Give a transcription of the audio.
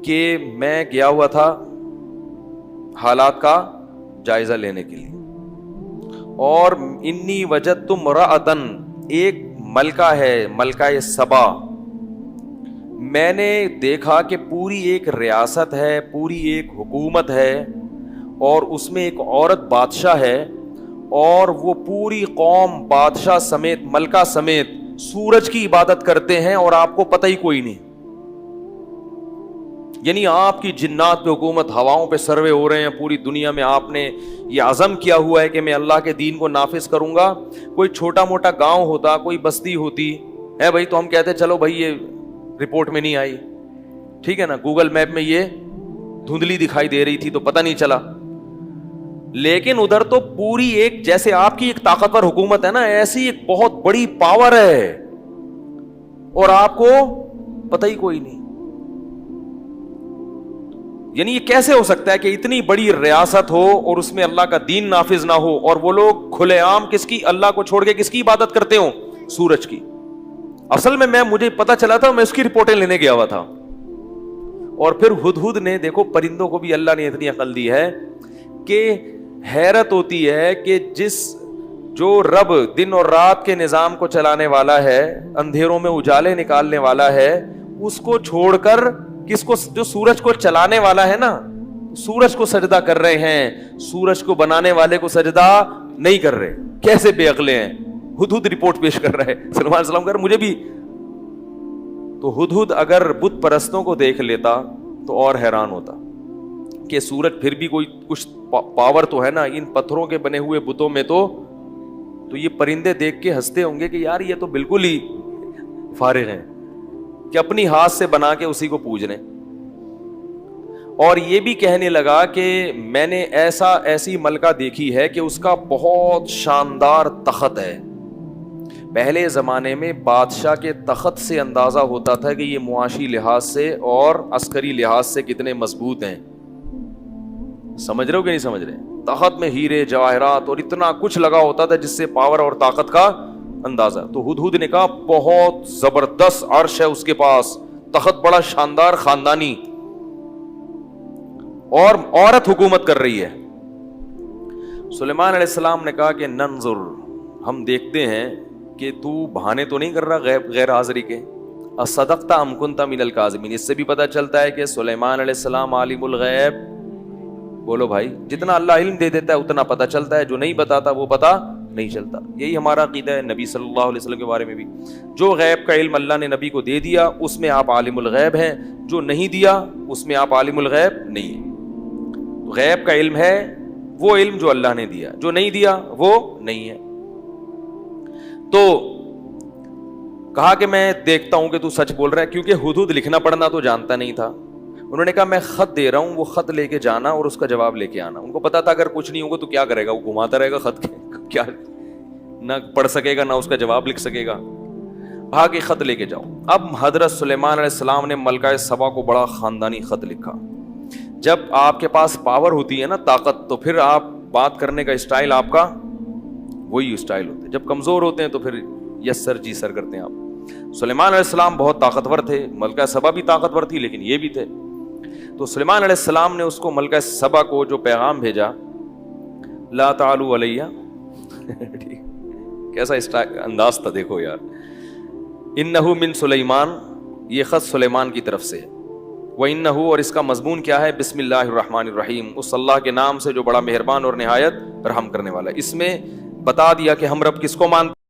کہ میں گیا ہوا تھا حالات کا جائزہ لینے کے لیے, اور انی وجدت امرأۃ, ایک ملکہ ہے, ملکہ سبا, میں نے دیکھا کہ پوری ایک ریاست ہے, پوری ایک حکومت ہے, اور اس میں ایک عورت بادشاہ ہے, اور وہ پوری قوم بادشاہ سمیت, ملکہ سمیت سورج کی عبادت کرتے ہیں, اور آپ کو پتہ ہی کوئی نہیں. یعنی آپ کی جنات پہ حکومت, ہواؤں پہ سروے ہو رہے ہیں پوری دنیا میں, آپ نے یہ عزم کیا ہوا ہے کہ میں اللہ کے دین کو نافذ کروں گا. کوئی چھوٹا موٹا گاؤں ہوتا, کوئی بستی ہوتی ہے بھائی, تو ہم کہتے چلو بھائی یہ رپورٹ میں نہیں آئی, ٹھیک ہے نا, گوگل میپ میں یہ دھندلی دکھائی دے رہی تھی تو پتہ نہیں چلا. لیکن ادھر تو پوری ایک, جیسے آپ کی ایک طاقتور حکومت ہے نا, ایسی ایک بہت بڑی پاور ہے, اور آپ کو پتہ ہی کوئی نہیں. یعنی یہ کیسے ہو سکتا ہے کہ اتنی بڑی ریاست ہو اور اس میں اللہ کا دین نافذ نہ ہو, اور وہ لوگ کھلے عام کس کی, اللہ کو چھوڑ کے کس کی عبادت کرتے ہوں, سورج کی. اصل میں مجھے پتا چلا تھا, میں اس کی رپورٹیں لینے گیا ہوا تھا. اور پھر ہدہد نے, دیکھو پرندوں کو بھی اللہ نے اتنی عقل دی ہے کہ حیرت ہوتی ہے کہ جو رب دن اور رات کے نظام کو چلانے والا ہے, اندھیروں میں اجالے نکالنے والا ہے, اس کو چھوڑ کر کس کو, جو سورج کو چلانے والا ہے نا, سورج کو سجدہ کر رہے ہیں, سورج کو بنانے والے کو سجدہ نہیں کر رہے. کیسے بے عقلے ہیں. ہدہد رپورٹ پیش کر رہا ہے, سلمان علیہ السلام کر مجھے بھی. تو ہدہد اگر بت پرستوں کو دیکھ لیتا تو اور حیران ہوتا کہ سورج پھر بھی کوئی کچھ پاور تو ہے نا, ان پتھروں کے بنے ہوئے بتوں میں تو یہ پرندے دیکھ کے ہنستے ہوں گے کہ یار یہ تو بالکل ہی فارغ ہیں کہ اپنی ہاتھ سے بنا کے اسی کو پوج رہے. اور یہ بھی کہنے لگا کہ میں نے ایسی ملکہ دیکھی ہے کہ اس کا بہت شاندار تخت ہے. پہلے زمانے میں بادشاہ کے تخت سے اندازہ ہوتا تھا کہ یہ معاشی لحاظ سے اور عسکری لحاظ سے کتنے مضبوط ہیں. سمجھ رہے ہو کہ نہیں سمجھ رہے؟ تخت میں ہیرے جواہرات اور اتنا کچھ لگا ہوتا تھا جس سے پاور اور طاقت کا اندازہ. تو ہدہد نے کہا بہت زبردست عرش ہے اس کے پاس, تخت بڑا شاندار خاندانی, اور عورت حکومت کر رہی ہے. سلیمان علیہ السلام نے کہا کہ ننظر, ہم دیکھتے ہیں کہ تو بہانے تو نہیں کر رہا غیر حاضری کے. اصدقت ام کنت من الکاذبین. اس سے بھی پتہ چلتا ہے کہ سلیمان علیہ السلام عالم الغیب. بولو بھائی, جتنا اللہ علم دے دیتا ہے اتنا پتہ چلتا ہے, جو نہیں بتاتا وہ پتہ نہیں چلتا. یہی ہمارا عقیدہ ہے نبی صلی اللہ علیہ وسلم کے بارے میں بھی. جو غیب کا علم اللہ نے نبی کو دے دیا اس میں آپ عالم الغیب ہیں, جو نہیں دیا اس میں آپ عالم الغیب نہیں ہیں. غیب کا علم ہے وہ علم جو اللہ نے دیا, جو نہیں دیا وہ نہیں ہے. تو کہا کہ میں دیکھتا ہوں کہ تو سچ بول رہا ہے, کیونکہ ہدہد لکھنا پڑھنا تو جانتا نہیں تھا. انہوں نے کہا میں خط دے رہا ہوں, وہ خط لے کے جانا اور اس کا جواب لے کے آنا. ان کو پتا تھا اگر کچھ نہیں ہوگا تو کیا کرے گا, وہ گھماتا رہے گا خط کے, کیا نہ پڑھ سکے گا نہ اس کا جواب لکھ سکے گا. آگے خط لے کے جاؤ. اب حضرت سلیمان علیہ السلام نے ملکہ سبا کو بڑا خاندانی خط لکھا. جب آپ کے پاس پاور ہوتی ہے نا, طاقت, تو پھر آپ بات کرنے کا اسٹائل آپ کا وہی اسٹائل ہوتا ہے. جب کمزور ہوتے ہیں تو پھر یس سر جی سر کرتے ہیں آپ. سلیمان علیہ السلام بہت طاقتور تھے, ملکہ سبا بھی طاقتور تھی لیکن یہ بھی تھے. تو سلیمان علیہ السلام نے اس کو, ملکہ سبا کو جو پیغام بھیجا, لا تعلوا علیہ. کیسا انداز تھا دیکھو یار. انہ من سلیمان, یہ خط سلیمان کی طرف سے ہے. وَإِنَّهُ, اور اس کا مضمون کیا ہے, بسم اللہ الرحمن الرحیم, اس اللہ کے نام سے جو بڑا مہربان اور نہایت رحم کرنے والا ہے. اس میں بتا دیا کہ ہم رب کس کو مانتے